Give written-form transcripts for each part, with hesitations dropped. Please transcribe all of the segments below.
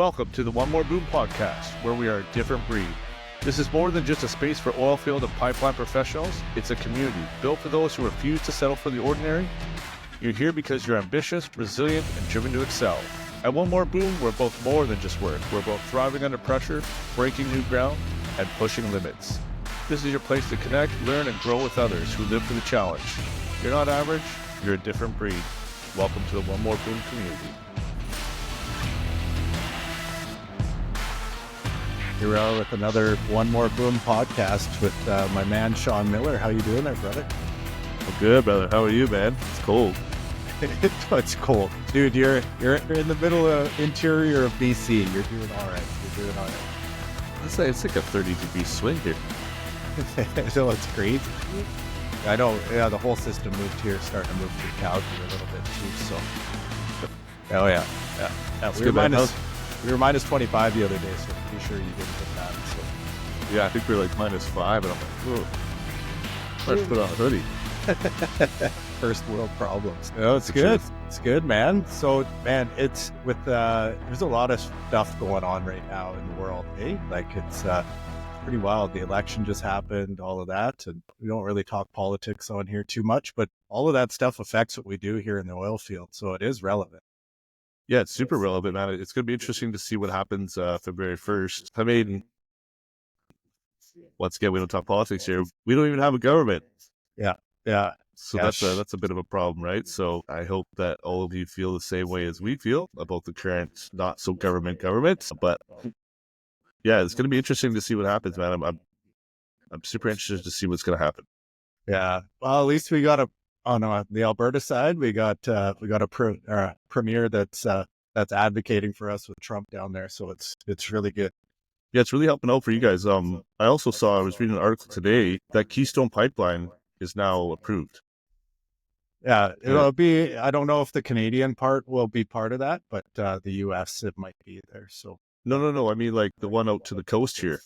Welcome to the One More Boom podcast, where we are a different breed. This is more than just a space for oilfield and pipeline professionals. It's a community built for those who refuse to settle for the ordinary. You're here because you're ambitious, resilient, and driven to excel. At One More Boom, we're both more than just work. We're both thriving under pressure, breaking new ground, and pushing limits. This is your place to connect, learn, and grow with others who live for the challenge. You're not average, you're a different breed. Welcome to the One More Boom community. Here we are with another One More Boom podcast with my man Shawn Miller. How you doing there, brother? I'm good, brother. How are you, man? It's cold. It's cold, dude. You're in the middle of interior of BC. You're doing all right. Let's say it's like a 30-degree swing here. So it's crazy. I know. Yeah, the whole system moved here, starting to move through Calgary a little bit too. So, oh yeah. We were minus 25 the other day, so I'm pretty sure you didn't hit that. So. Yeah, I think we were like -5, and I'm like, whoa. Let's put on a hoodie. First world problems. Oh, it's good. It's good, man. So, man, it's with there's a lot of stuff going on right now in the world, eh? Like it's pretty wild. The election just happened, all of that, and we don't really talk politics on here too much, but all of that stuff affects what we do here in the oil field, so it is relevant. Yeah, it's super relevant, man. It's going to be interesting to see what happens February 1st. I mean, once again, we don't talk politics here. We don't even have a government. Yeah. So that's a bit of a problem, right? So I hope that all of you feel the same way as we feel about the current not so government. But yeah, it's going to be interesting to see what happens, man. I'm super interested to see what's going to happen. Yeah. Well, at least we got on the Alberta side, we got a premier that's advocating for us with Trump down there. So it's really good. Yeah, it's really helping out for you guys. I was reading an article today that Keystone Pipeline is now approved. Yeah, it'll be, I don't know if the Canadian part will be part of that, but the US, it might be there. So No. I mean, like the one out to the coast here.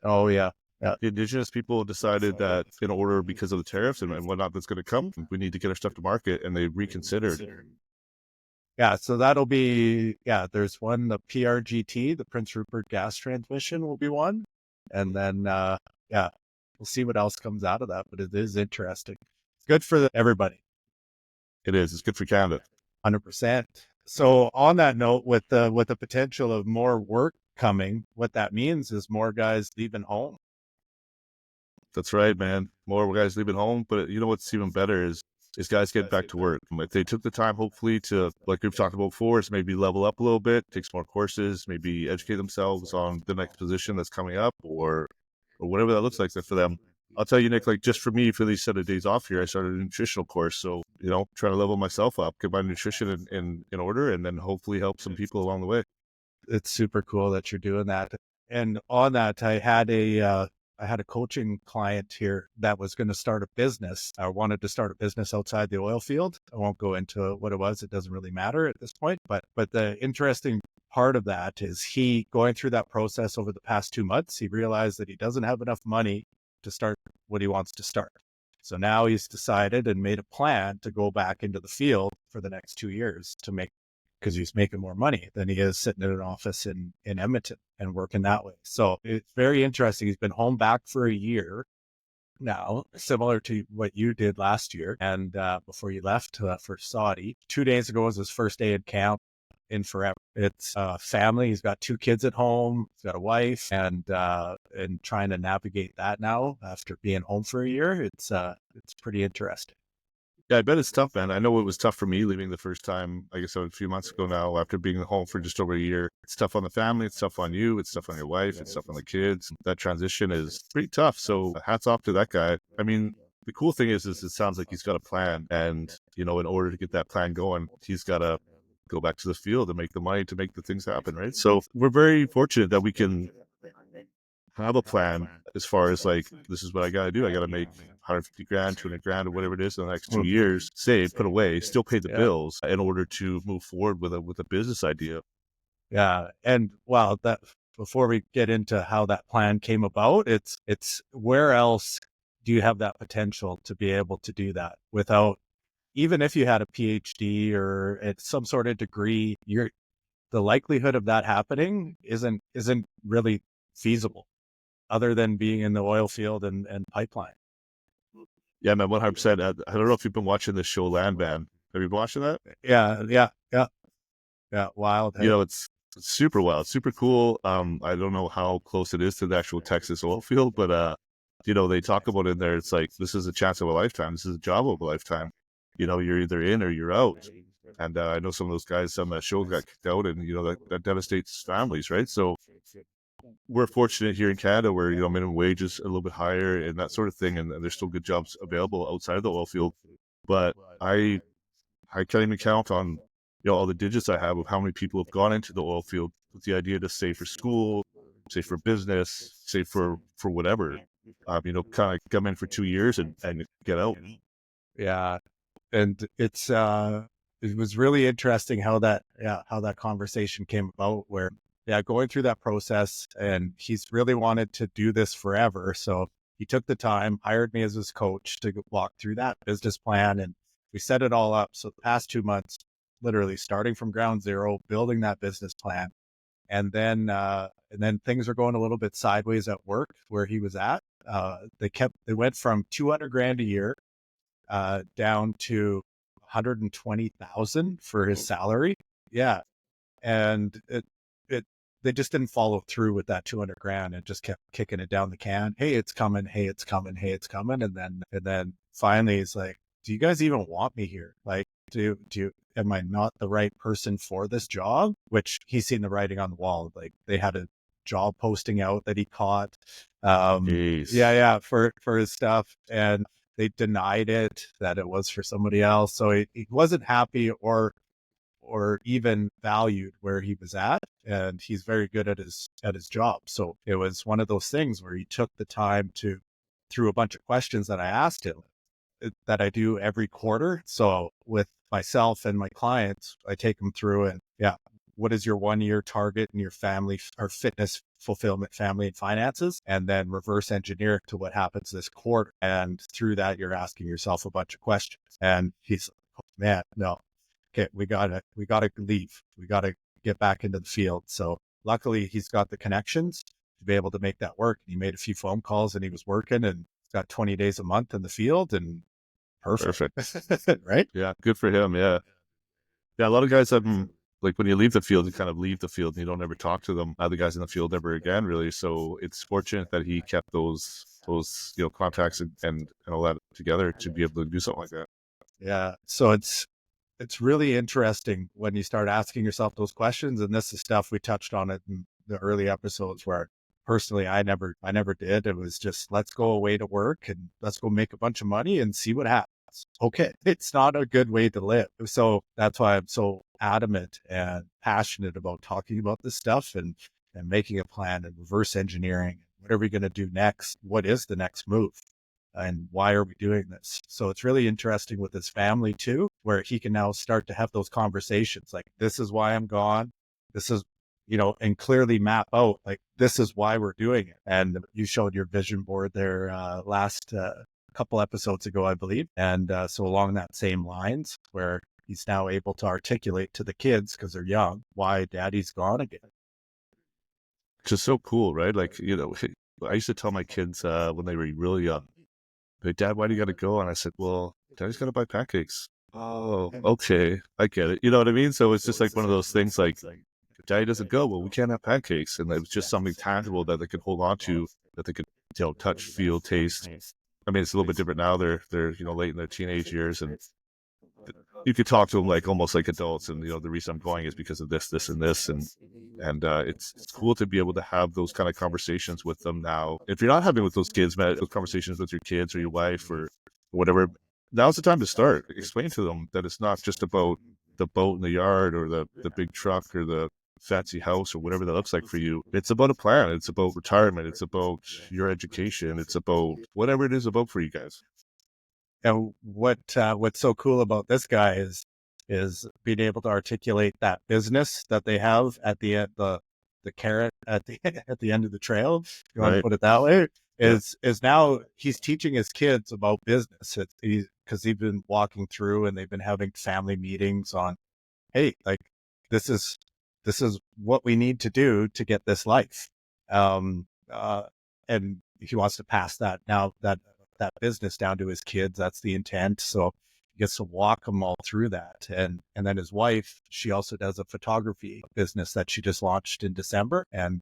Oh, yeah. The Indigenous people decided that in order, because of the tariffs and whatnot that's going to come, we need to get our stuff to market, and they reconsidered. Yeah, so that'll be, there's one, the PRGT, the Prince Rupert Gas Transmission will be one. And then, we'll see what else comes out of that, but it is interesting. It's good for everybody. It is. It's good for Canada. 100%. So on that note, with the potential of more work coming, what that means is more guys leaving home. That's right, man. More guys leaving home. But you know what's even better is guys getting back to work. If they took the time, hopefully, to, like we've talked about before, is maybe level up a little bit, take some more courses, maybe educate themselves on the next position that's coming up, or whatever that looks like for them. I'll tell you, Nick, like just for me, for these set of days off here, I started a nutritional course. So, trying to level myself up, get my nutrition in order, and then hopefully help some people along the way. It's super cool that you're doing that. And on that, I had a coaching client here that was going to start a business. I wanted to start a business outside the oil field. I won't go into what it was. It doesn't really matter at this point. But the interesting part of that is he going through that process over the past 2 months, he realized that he doesn't have enough money to start what he wants to start. So now he's decided and made a plan to go back into the field for the next 2 years because he's making more money than he is sitting in an office in Edmonton and working that way. So it's very interesting. He's been home back for a year now, similar to what you did last year. And before you left for Saudi, 2 days ago was his first day at camp in forever. It's family. He's got 2 kids at home. He's got a wife, and trying to navigate that now after being home for a year. It's pretty interesting. Yeah, I bet it's tough, man. I know it was tough for me leaving the first time, I guess a few months ago now, after being home for just over a year. It's tough on the family. It's tough on you. It's tough on your wife. It's tough on the kids. That transition is pretty tough. So hats off to that guy. I mean, the cool thing is it sounds like he's got a plan. And, in order to get that plan going, he's got to go back to the field and make the money to make the things happen, right? So we're very fortunate that we can have a plan as far as like, this is what I got to do. I got to make 150 grand, 200 grand, or whatever it is in the next 2 years, save, put away, still pay the bills in order to move forward with a business idea. Yeah. And that before we get into how that plan came about, it's where else do you have that potential to be able to do that without, even if you had a PhD or some sort of degree, the likelihood of that happening isn't really feasible, other than being in the oil field and pipeline. Yeah, man, 100%. I don't know if you've been watching this show, Landman. Have you been watching that? Yeah, yeah, yeah, yeah. Wild, You hey? know, it's super wild, super cool. I don't know how close it is to the actual Texas oil field, but you know, they talk about in there. It's like this is a chance of a lifetime. This is a job of a lifetime. You know, you're either in or you're out. And I know some of those guys on that show got kicked out, and you know that devastates families, right? So we're fortunate here in Canada where you know minimum wage is a little bit higher and that sort of thing, and there's still good jobs available outside of the oil field. But I can't even count on you know all the digits I have of how many people have gone into the oil field with the idea to save for school, save for business, save for whatever. You know, kind of come in for 2 years and get out. Yeah, and it was really interesting how that conversation came about, where going through that process, and he's really wanted to do this forever, so he took the time, hired me as his coach to walk through that business plan, and we set it all up. So the past 2 months, literally starting from ground zero, building that business plan, and then things are going a little bit sideways at work where he was at. They went from 200 grand a year down to 120,000 for his salary. Yeah. And it, they just didn't follow through with that 200 grand and just kept kicking it down the can. Hey, it's coming. Hey, it's coming. Hey, it's coming. And then finally it's like, do you guys even want me here? Like, am I not the right person for this job? Which he's seen the writing on the wall. Like they had a job posting out that he caught. Yeah, Jeez. yeah, for his stuff. And they denied it, that it was for somebody else. So he wasn't happy or even valued where he was at, and he's very good at his job. So it was one of those things where he took the time to, through a bunch of questions that I asked him, that I do every quarter. So with myself and my clients, I take them through and what is your 1 year target in your family or fitness fulfillment, family and finances, and then reverse engineer to what happens this quarter. And through that, you're asking yourself a bunch of questions. And he's like, oh, man, no, okay, we gotta leave. We gotta get back into the field. So luckily he's got the connections to be able to make that work. He made a few phone calls and he was working and got 20 days a month in the field and perfect. Perfect. Right? Yeah, good for him. Yeah. Yeah, a lot of guys have like when you leave the field, you kind of leave the field and you don't ever talk to them, other guys in the field ever again, really. So it's fortunate that he kept those you know contacts and all that together to be able to do something like that. Yeah. So it's really interesting when you start asking yourself those questions. And this is stuff we touched on it in the early episodes where personally I never did. It was just let's go away to work and let's go make a bunch of money and see what happens. Okay. It's not a good way to live. So that's why I'm so adamant and passionate about talking about this stuff and making a plan and reverse engineering. What are we going to do next? What is the next move? And why are we doing this? So it's really interesting with his family too, where he can now start to have those conversations like, this is why I'm gone. This is, and clearly map out like, this is why we're doing it. And you showed your vision board there last couple episodes ago, I believe. And so along that same lines, where he's now able to articulate to the kids because they're young, why daddy's gone again. Which is so cool, right? Like, you know, I used to tell my kids when they were really young, hey, Dad, why do you got to go? And I said, well, Daddy's got to buy pancakes. Oh, okay. I get it. You know what I mean? So it's just like one of those things like, if Daddy doesn't go, well, we can't have pancakes. And it was just something tangible that they could hold on to, that they could, you know, touch, feel, taste. I mean, it's a little bit different now. They're, you know, late in their teenage years and you could talk to them like almost like adults. And, you know, the reason I'm going is because of this, this, and this. And it's cool to be able to have those kind of conversations with them now. If you're not having with those kids, man, those conversations with your kids or your wife or whatever, now's the time to start. Explain to them that it's not just about the boat in the yard or the big truck or the fancy house or whatever that looks like for you. It's about a plan. It's about retirement. It's about your education. It's about whatever it is about for you guys. And what's so cool about this guy is being able to articulate that business that they have at the end, the carrot at the at the end of the trail, if you want to Right. put it that way, Yeah. is now he's teaching his kids about business. Because he's been walking through and they've been having family meetings on, hey, like this is this is what we need to do to get this life. Um, uh, and he wants to pass that now that business down to his kids. That's the intent. So he gets to walk them all through that. And then his wife, she also does a photography business that she just launched in December, and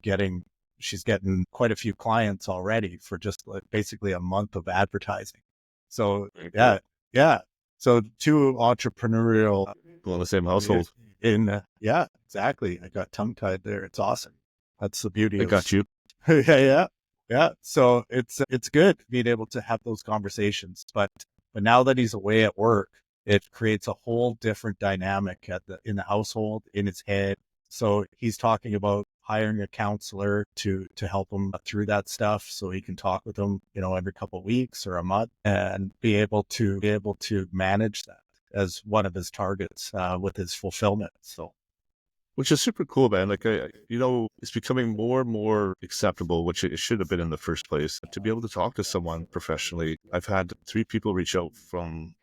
she's getting quite a few clients already for just like basically a month of advertising. So Very yeah, cool. yeah. So two entrepreneurial Well, in the same household. yeah, exactly. I got tongue tied there. It's awesome. That's the beauty I got of you. yeah, yeah, yeah. So it's good being able to have those conversations. But now that he's away at work, it creates a whole different dynamic in the household, in his head. So he's talking about hiring a counselor to help him through that stuff, so he can talk with him, every couple of weeks or a month, and be able to manage that as one of his targets with his fulfillment. So Which is super cool, man. Like, it's becoming more and more acceptable, which it should have been in the first place, to be able to talk to someone professionally. I've had 3 people reach out from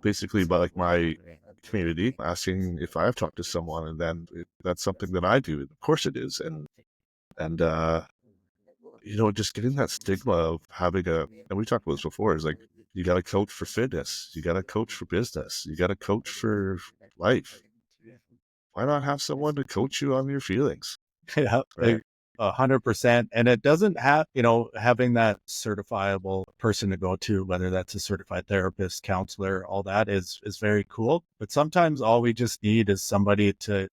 basically by like my community asking if I've talked to someone, and then that's something that I do. Of course it is. And just getting that stigma of having and we talked about this before, is like, you got to coach for fitness, you got to coach for business, you got to coach for life. Why not have someone to coach you on your feelings, yeah, right? 100%. And it doesn't have, having that certifiable person to go to, whether that's a certified therapist, counselor, all that is very cool. But sometimes all we just need is somebody to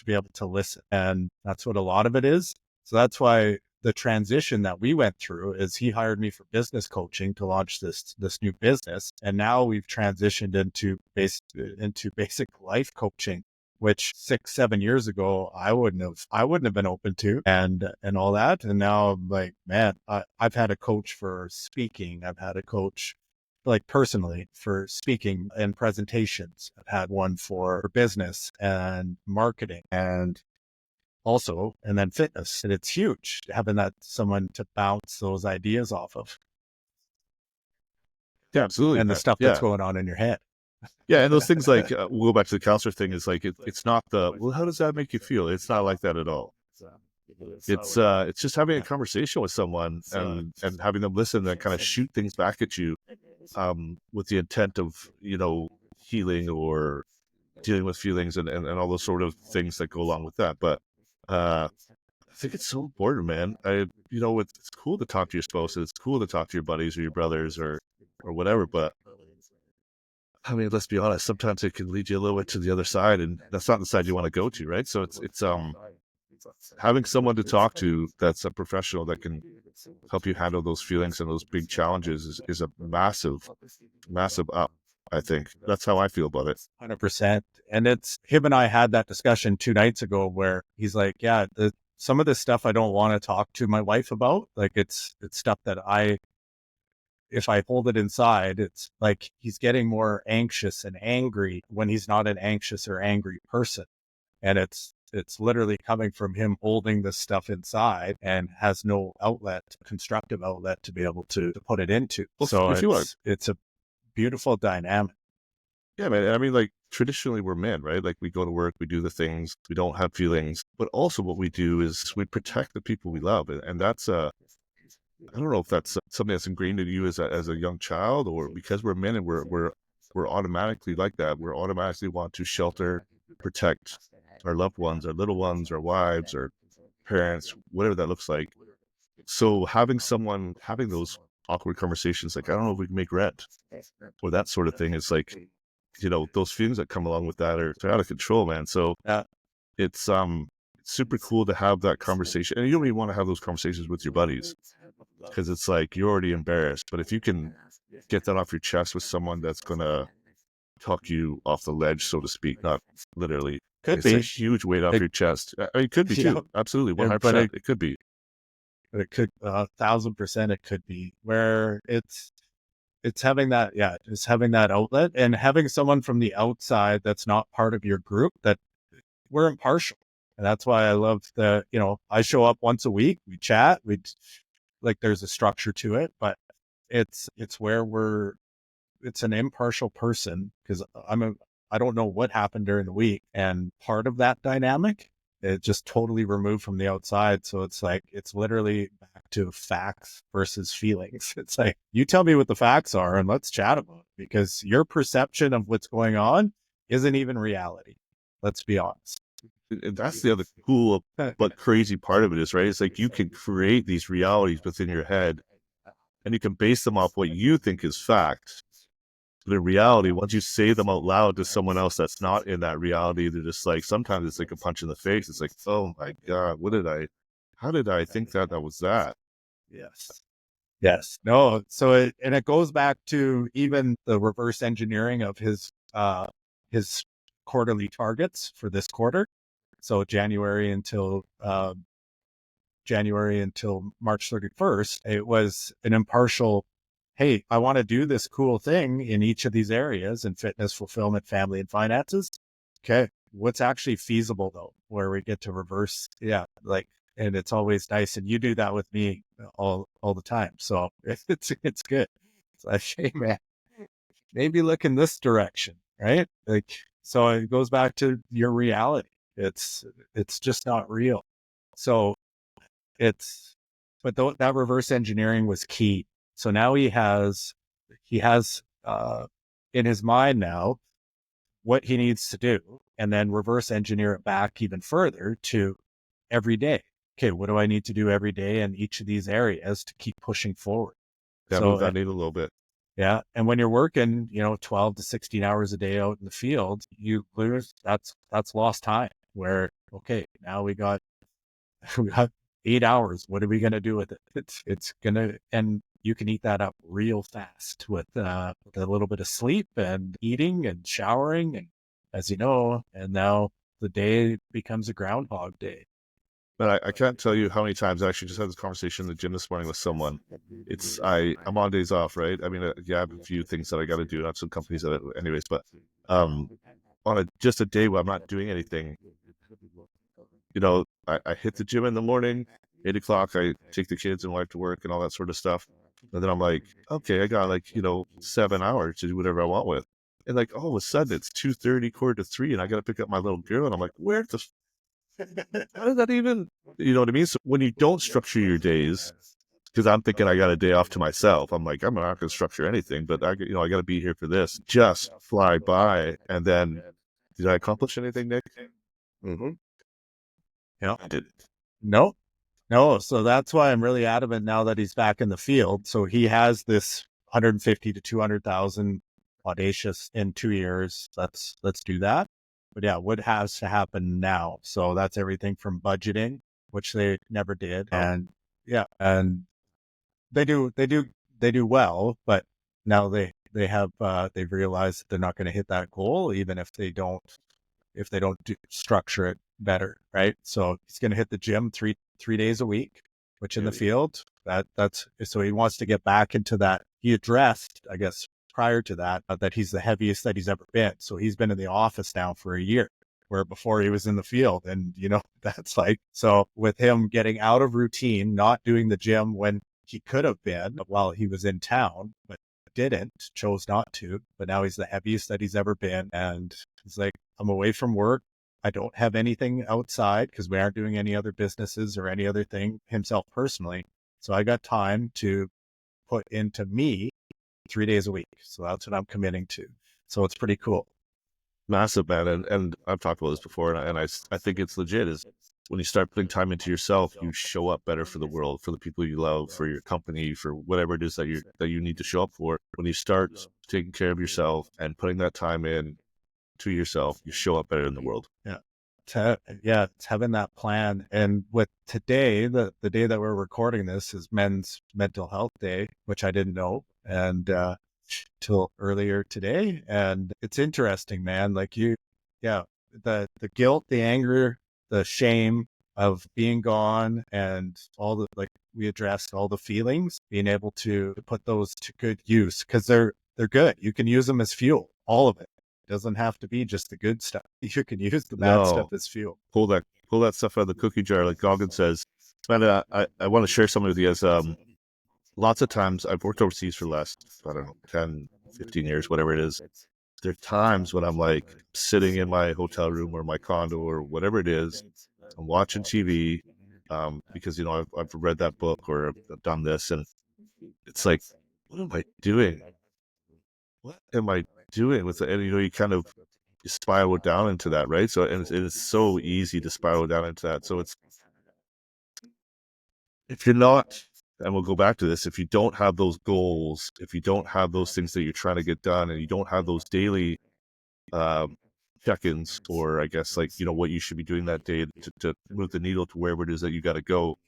be able to listen. And that's what a lot of it is. So that's why the transition that we went through is he hired me for business coaching to launch this new business. And now we've transitioned into basic life coaching, which 6-7 years ago I wouldn't have been open to, and all that. And now I'm like, man, I've had a coach for speaking. I've had a coach like personally for speaking and presentations. I've had one for business and marketing, and then fitness. And it's huge having that someone to bounce those ideas off of, Yeah, absolutely, and the man. stuff that's Yeah. going on in your head. Yeah, and those things, like, we'll go back to the counselor thing, is like, it's not well, how does that make you feel? It's not like that at all. It's just having a conversation with someone, and having them listen and kind of shoot things back at you, with the intent of, healing or dealing with feelings, and all those sort of things that go along with that. But I think it's so important, man. It's cool to talk to your spouse, and it's cool to talk to your buddies or your brothers or whatever. But I mean, let's be honest, sometimes it can lead you a little bit to the other side, and that's not the side you want to go to, right? So it's having someone to talk to that's a professional that can help you handle those feelings and those big challenges is a massive, massive up. I think that's how I feel about it. 100%. And it's him and I had that discussion 2 nights ago where he's like, yeah, some of this stuff I don't want to talk to my wife about. Like it's stuff that if I hold it inside, it's like he's getting more anxious and angry when he's not an anxious or angry person. And it's literally coming from him holding this stuff inside and has no outlet, constructive outlet to be able to put it into. Well, So if you want, it's a beautiful dynamic. yeah, man. I mean, like, traditionally we're men, right? Like, we go to work, we do the things, we don't have feelings, but also what we do is we protect the people we love, and that's I don't know if that's something that's ingrained in you as a young child, or because we're men and we're automatically like that. We're automatically want to shelter, protect our loved ones, our little ones, our wives, our parents, whatever that looks like. So having those awkward conversations, like, I don't know if we can make rent, or that sort of thing, is like, those feelings that come along with that they're out of control, man. So Yeah. it's super cool to have that conversation, and you don't even want to have those conversations with your buddies, because it's like you're already embarrassed. But if you can get that off your chest with someone that's gonna talk you off the ledge, so to speak, not literally, Could it's a be. huge weight off It, your chest. I mean, it could be yeah. too. Absolutely, one Yeah, hundred but percent. It could be. it could 1,000% it could be where it's having that, yeah, it's having that outlet and having someone from the outside that's not part of your group, that we're impartial. And that's why I love I show up once a week, we chat, like there's a structure to it, but it's where it's an impartial person, because I don't know what happened during the week. And part of that dynamic, it just totally removed from the outside. So it's like, it's literally back to facts versus feelings. It's like, you tell me what the facts are and let's chat about it, because your perception of what's going on isn't even reality. Let's be honest. And that's the other cool but crazy part of it is, right? It's like you can create these realities within your head and you can base them off what you think is fact. But in reality, once you say them out loud to someone else that's not in that reality, they're just like, sometimes it's like a punch in the face. It's like, oh my God, how did I think that was that? Yes. Yes. No. So and it goes back to even the reverse engineering of his quarterly targets for this quarter. So January until March 31st, it was an impartial, hey, I want to do this cool thing in each of these areas in fitness, fulfillment, family, and finances. Okay. What's actually feasible though, where we get to reverse? Yeah. Like, and it's always nice. And you do that with me all the time. So it's good. It's like, hey man, maybe look in this direction. Right. Like, so it goes back to your reality. It's just not real. So it's, but that reverse engineering was key. So now he has in his mind now what he needs to do, and then reverse engineer it back even further to every day. Okay, what do I need to do every day in each of these areas to keep pushing forward? Yeah, So move that needle a little bit. yeah, and when you're working, 12 to 16 hours a day out in the field, you lose that's lost time. Where okay, now we got we got 8 hours. What are we going to do with it? It's gonna, and you can eat that up real fast with a little bit of sleep and eating and showering, and as you know, and now the day becomes a groundhog day. But I can't tell you how many times I actually just had this conversation in the gym this morning with someone. I'm on days off, right? I mean, yeah, I have a few things that I got to do. I have some companies that, anyways, but on just a day where I'm not doing anything, I hit the gym in the morning, 8 o'clock. I take the kids and wife to work and all that sort of stuff. And then I'm like, okay, I got like 7 hours to do whatever I want with. And like all of a sudden it's 2:30, quarter to 3, and I got to pick up my little girl, and I'm like, where the how does that even, you know what I mean? So when you don't structure your days, because I'm thinking I got a day off to myself, I'm like, I'm not going to structure anything, but I got to be here for this. Just fly by, and then did I accomplish anything, Nick? Mm-hmm. Yeah. I didn't. No, no. So that's why I'm really adamant now that he's back in the field. So he has this 150 to 200,000 audacious in 2 years. Let's do that. But yeah, what has to happen now? So that's everything from budgeting, which they never did. And yeah, and they do well, but now they've realized they're not going to hit that goal, even if they don't structure it better, right? So he's going to hit the gym three days a week, which in the field, that's so he wants to get back into that. He addressed, I guess, prior to that, that he's the heaviest that he's ever been. So he's been in the office now for a year, where before he was in the field. And that's like, so with him getting out of routine, not doing the gym when he could have been while he was in town, but chose not to, but now he's the heaviest that he's ever been. And he's like, I'm away from work. I don't have anything outside because we aren't doing any other businesses or any other thing himself personally. So I got time to put into me 3 days a week. So that's what I'm committing to. So it's pretty cool. Massive, man. And I've talked about this before, and I think it's legit. Is when you start putting time into yourself, you show up better for the world, for the people you love, for your company, for whatever it is that you need to show up for. When you start taking care of yourself and putting that time in to yourself, you show up better in the world. Yeah. It's having that plan. And with today, the day that we're recording this is Men's Mental Health Day, which I didn't know. And till earlier today. And it's interesting, man. Like the guilt, the anger, the shame of being gone, and all the, like, we addressed all the feelings, being able to put those to good use, because they're good. You can use them as fuel, all of it. It doesn't have to be just the good stuff. You can use the bad stuff as fuel. Pull that stuff out of the cookie jar, like Goggin says. Man, I want to share something with you. As lots of times I've worked overseas for the last, I don't know, 10, 15 years, whatever it is. there are times when I'm like sitting in my hotel room or my condo or whatever it is, I'm watching TV, because I've read that book or I've done this, and it's like, what am I doing? What am I doing with it? And you kind of you spiral down into that, right? So, and it's so easy to spiral down into that. So it's if you're not, and we'll go back to this, if you don't have those goals, if you don't have those things that you're trying to get done, and you don't have those daily um, check-ins, or I guess like what you should be doing that day to move the needle to wherever it is that you got to go,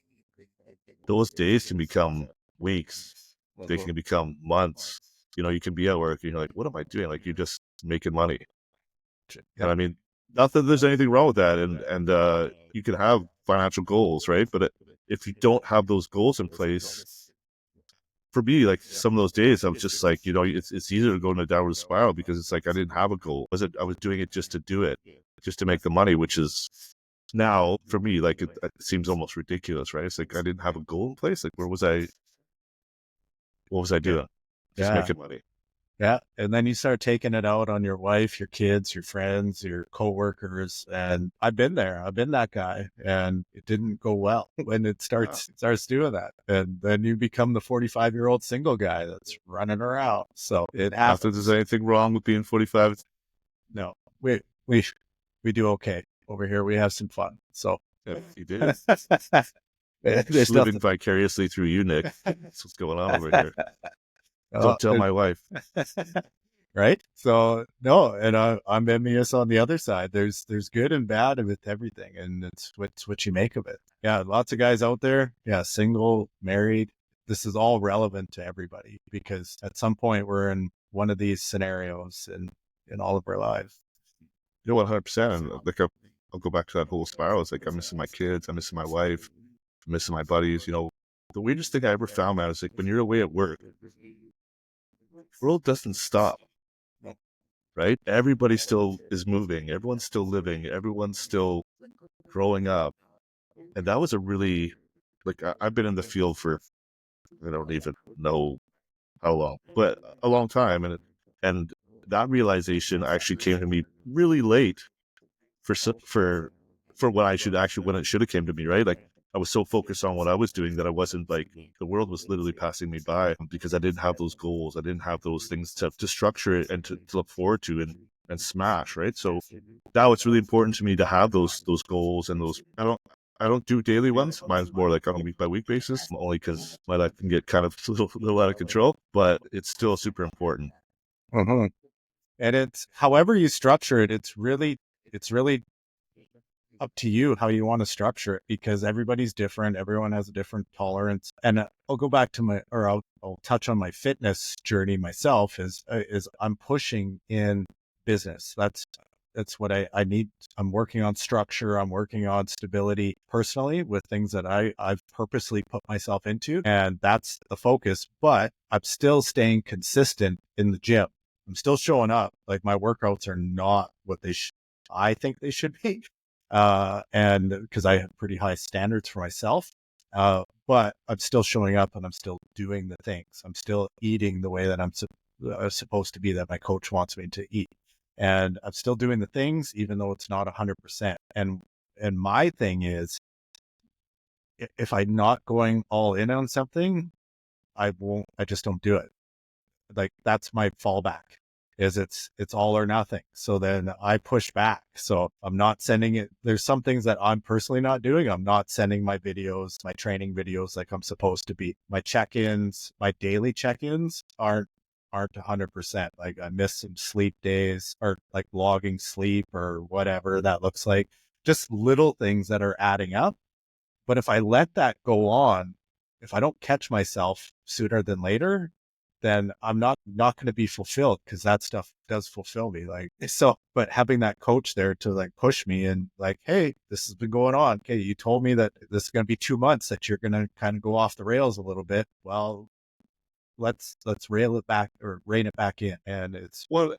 those days can become weeks. They can become months. You can be at work and you're like, what am I doing? Like you're just making money. And Yep. I mean, not that there's anything wrong with that. And you can have financial goals, right? But if you don't have those goals in place, for me, like some of those days, I was just like, it's easier to go in a downward spiral because it's like I didn't have a goal. I was doing it just to do it, just to make the money, which is now for me, like it seems almost ridiculous, right? It's like I didn't have a goal in place. Like where was I? What was I doing? Just Yeah. making money. Yeah. And then you start taking it out on your wife, your kids, your friends, your coworkers. And I've been there. I've been that guy. And it didn't go well when it Wow. starts doing that. And then you become the 45-year-old single guy that's running around. So it Not that there's happens. anything wrong with being 45. No, we we do okay over here. We have some fun. So Yeah, you do. Just there's living nothing. vicariously through you, Nick. That's what's going on over here. Uh, Don't tell my wife. right? So no, and I'm envious on the other side. There's good and bad with everything, and it's what you make of it. Yeah, lots of guys out there. Yeah, single, married. This is all relevant to everybody because at some point we're in one of these scenarios in all of our lives. 100%. And like I'll go back to that whole spiral. It's like I'm missing my kids, I'm missing my wife, I'm missing my buddies. The weirdest thing I ever found, man, is like when you're away at work, the world doesn't stop, right? Everybody still is moving, everyone's still living, everyone's still growing up. And that was a really like I've been in the field for I don't even know how long, but a long time, and that realization actually came to me really late for for what I should actually when it should have came to me, right? Like I was so focused on what I was doing that I wasn't like the world was literally passing me by because I didn't have those goals. I didn't have those things to structure it and to look forward to and smash, right? So now it's really important to me to have those goals and those I don't do daily ones. Mine's more like on a week by week basis, only because my life can get kind of a little out of control, but it's still super important. Mhm. And it's however you structure it, it's really up to you how you want to structure it because everybody's different. Everyone has a different tolerance. And I'll go back to I'll touch on my fitness journey myself is I'm pushing in business. That's what I need. I'm working on structure. I'm working on stability personally with things that I've purposely put myself into. And that's the focus, but I'm still staying consistent in the gym. I'm still showing up. Like my workouts are not what I think they should be and because I have pretty high standards for myself. But I'm still showing up and I'm still doing the things. I'm still eating the way that I'm supposed to be that my coach wants me to eat. And I'm still doing the things, even though it's not 100%. And my thing is, if I'm not going all in on something, I won't. I just don't do it. Like that's my fallback is it's all or nothing. So then I push back. So I'm not sending it. There's some things that I'm personally not doing. I'm not sending my videos, my training videos like I'm supposed to be. My check-ins, my daily check-ins aren't 100%. Like I miss some sleep days or like logging sleep or whatever that looks like. Just little things that are adding up. But if I let that go on, if I don't catch myself sooner than later, then I'm not going to be fulfilled because that stuff does fulfill me. Like so, but having that coach there to like push me and like, hey, this has been going on. Okay, you told me that this is going to be 2 months that you're going to kind of go off the rails a little bit. Well, let's rail it back or rein it back in. And Well,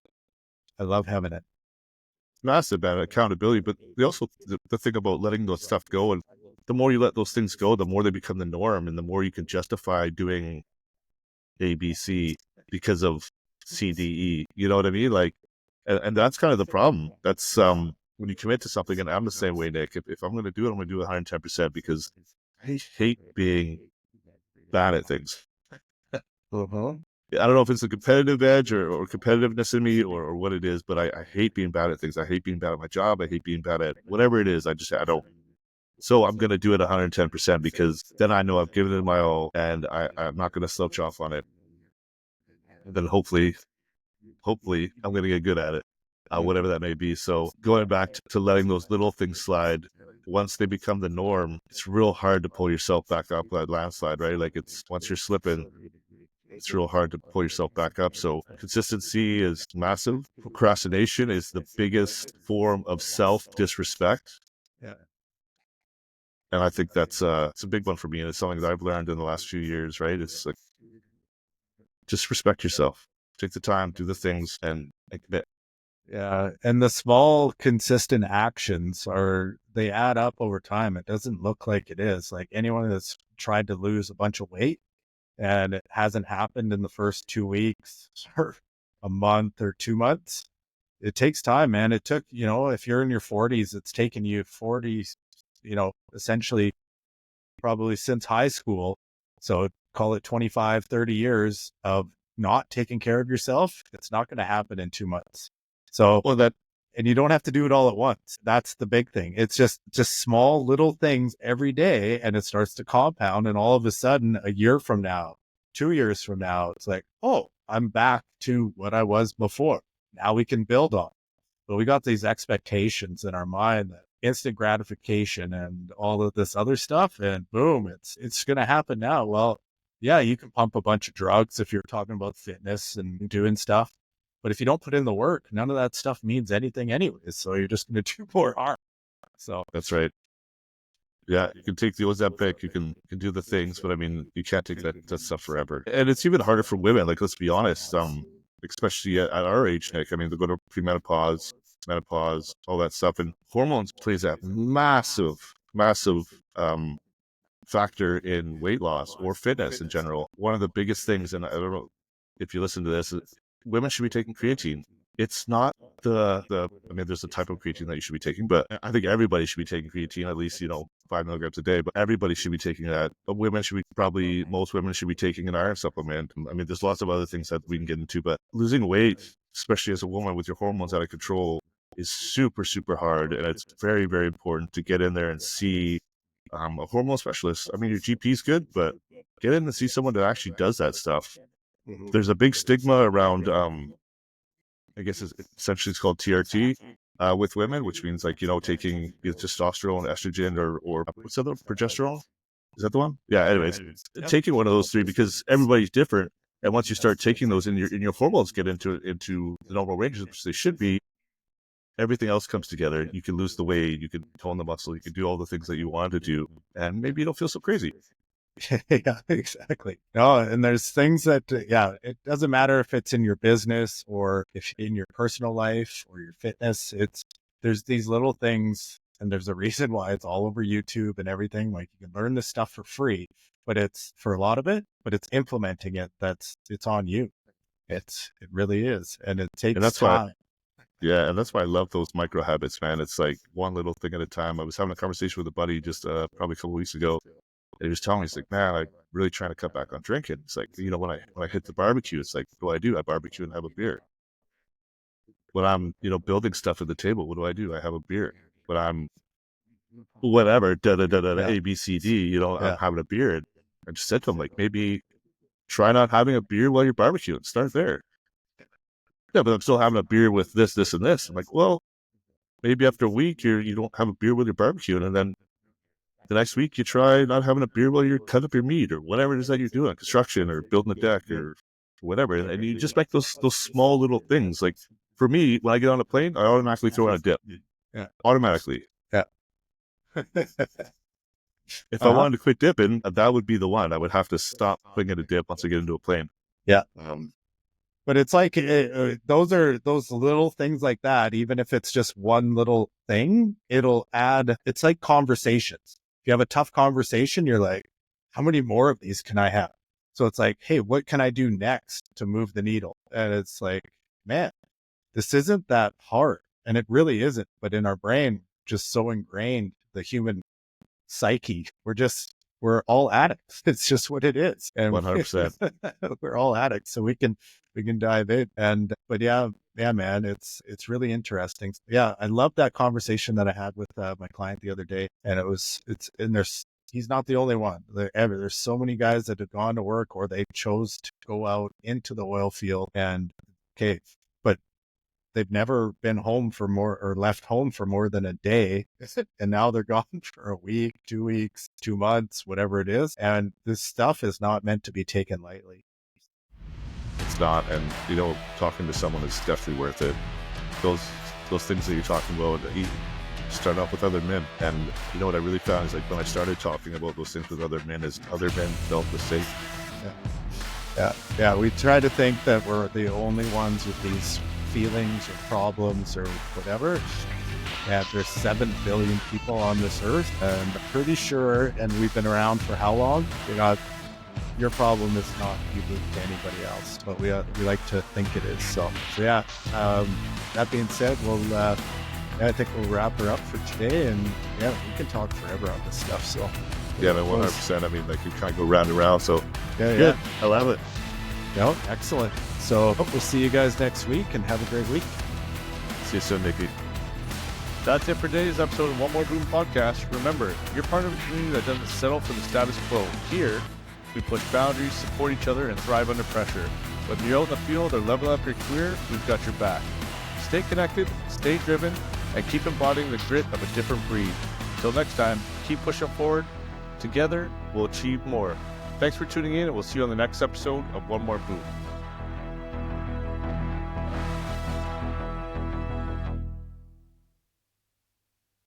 I love having it. massive about accountability, but they also the thing about letting those stuff go, and the more you let those things go, the more they become the norm, and the more you can justify doing A, B, C because of C, D, E. You know what I mean? Like And that's kind of the problem. That's when you commit to something, and I'm the same way, Nick. If I'm going to do it, I'm going to do it 110% because I hate being bad at things. Uh-huh. I don't know if it's a competitive edge or competitiveness in me or what it is, but I hate being bad at things. I hate being bad at my job. I hate being bad at whatever it is. I don't. So I'm going to do it 110% because then I know I've given it my all and I'm not going to slouch off on it. And then hopefully I'm going to get good at it, whatever that may be. So going back to letting those little things slide, once they become the norm, it's real hard to pull yourself back up that landslide, right? Like it's once you're slipping, it's real hard to pull yourself back up. So consistency is massive. Procrastination is the biggest form of self disrespect. Yeah. And I think that's it's a big one for me. And it's something that I've learned in the last few years, right? It's like, just respect yourself. Take the time, do the things, and commit. Yeah. And the small, consistent actions they add up over time. It doesn't look like it is. Like anyone that's tried to lose a bunch of weight and it hasn't happened in the first 2 weeks or a month or 2 months, it takes time, man. It took, if you're in your 40s, it's taken you 40, essentially probably since high school. So call it 25, 30 years of not taking care of yourself. It's not going to happen in 2 months. So, Well, that and you don't have to do it all at once. That's the big thing. It's just small little things every day, and it starts to compound. And all of a sudden, a year from now, 2 years from now, it's like, oh, I'm back to what I was before. Now we can build on. But we got these expectations in our mind that instant gratification and all of this other stuff, and boom, it's going to happen now. Well, yeah, you can pump a bunch of drugs if you're talking about fitness and doing stuff, but if you don't put in the work, none of that stuff means anything anyways. So you're just going to do more harm. So that's right. Yeah, you can take the Ozempic, you can do the things, but I mean, you can't take that stuff forever. And it's even harder for women. Like, let's be honest, especially at our age, Nick. I mean, they go to premenopause, menopause, all that stuff, and hormones plays a massive factor in weight loss or fitness in general. One of the biggest things, and I don't know if you listen to this, is women should be taking creatine. It's not I mean, there's a type of creatine that you should be taking, but I think everybody should be taking creatine, at least, 5 milligrams a day, but everybody should be taking that. Most women should be taking an iron supplement. I mean, there's lots of other things that we can get into, but losing weight, especially as a woman with your hormones out of control, is super, super hard. And it's very, very important to get in there and see a hormone specialist. I mean, your GP is good, but get in and see someone that actually does that stuff. There's a big stigma around, I guess it's called TRT with women, which means like, taking either testosterone, estrogen, or what's the other, progesterone? Is that the one? Yeah. Anyways, taking one of those three because everybody's different. And once you start taking those in your hormones get into the normal ranges, which they should be, everything else comes together. You can lose the weight, you can tone the muscle, you can do all the things that you want to do, and maybe you don't feel so crazy. yeah, exactly. No, and there's things that, it doesn't matter if it's in your business or if in your personal life or your fitness. There's these little things, and there's a reason why it's all over YouTube and everything. Like you can learn this stuff for free, but it's for a lot of it, but it's implementing it. It's on you. It really is. And it And takes that's why, time. yeah, and that's why I love those micro habits, man. It's like one little thing at a time. I was having a conversation with a buddy just probably a couple of weeks ago. And he was telling me, he's like, man, I'm really trying to cut back on drinking. It's like, when I hit the barbecue, it's like, what do? I barbecue and have a beer. When I'm, building stuff at the table, what do? I have a beer. When I'm whatever, da da da da, Yeah. A, B, C, D, I'm Yeah. having a beer. And I just said to him, like, maybe try not having a beer while you're barbecuing. Start there. Yeah, but I'm still having a beer with this, this, and this. I'm like, well, maybe after a week you don't have a beer with your barbecuing, and then the next week you try not having a beer while you're cutting up your meat or whatever it is that you're doing, construction or building a deck or whatever. And you just make those small little things. Like for me, when I get on a plane, I automatically throw in a dip. Yeah. Automatically. Yeah. If I wanted to quit dipping, that would be the one. I would have to stop putting in a dip once I get into a plane. Yeah. But it's like those little things like that. Even if it's just one little thing, it'll add. It's like conversations. If you have a tough conversation, you're like, how many more of these can I have? So it's like, hey, what can I do next to move the needle? And it's like, man, this isn't that hard. And it really isn't. But in our brain, just so ingrained, the human psyche, we're all addicts. It's just what it is. And 100%. we're all addicts. So we can dive in. But yeah, man, it's really interesting. Yeah. I love that conversation that I had with my client the other day. And he's not the only one. There's so many guys that have gone to work, or they chose to go out into the oil field, and but they've never been home for more, or left home for more than a day. And now they're gone for a week, 2 weeks, 2 months, whatever it is. And this stuff is not meant to be taken lightly. It's not. And, talking to someone is definitely worth it. Those things that you're talking about, start off with other men. And what I really found is, like, when I started talking about those things with other men, is other men felt the same. Yeah. We try to think that we're the only ones with these feelings or problems or whatever. And there's 7 billion people on this earth, and I'm pretty sure, and we've been around for how long? Your problem is not unique to anybody else, but we like to think it is. So yeah. That being said, I think we'll wrap her up for today, and yeah, we can talk forever on this stuff. So yeah, man, 100%. I mean, like, you kind of go round and round. So yeah, good. I love it. No, excellent. So we'll see you guys next week, and have a great week. See you soon, Nikki. That's it for today's episode of One More Boom Podcast. Remember, you're part of a community that doesn't settle for the status quo. Here, we push boundaries, support each other, and thrive under pressure. Whether you're out in the field or level up your career, we've got your back. Stay connected, stay driven, and keep embodying the grit of a different breed. Until next time, keep pushing forward. Together, we'll achieve more. Thanks for tuning in, and we'll see you on the next episode of One More Boom.